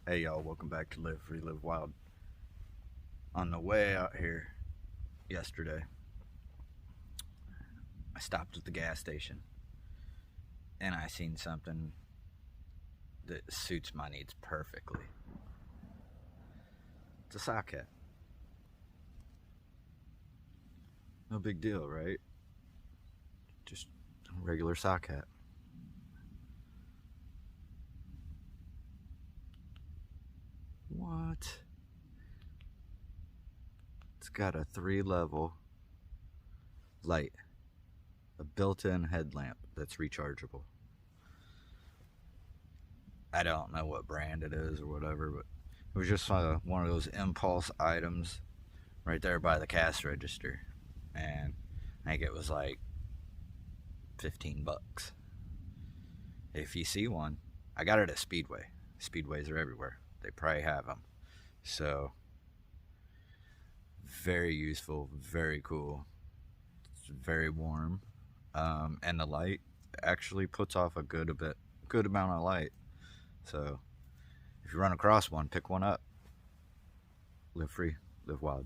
Hey y'all, welcome back to Live Free, Live Wild. On the way out here yesterday, I stopped at the gas station and I seen something that suits my needs perfectly. It's a sock hat. No big deal, right? Just a regular sock hat. What? It's got a 3-level light, a built-in headlamp that's rechargeable. I don't know what brand it is or whatever, but it was just one of those impulse items right there by the cash register, and I think it was like $15. If you see one, I got it at Speedway. Speedways are everywhere. They probably have them. So very useful, very cool. It's very warm, and the light actually puts off a good amount of light. So if you run across one, pick one up. Live free, live wild.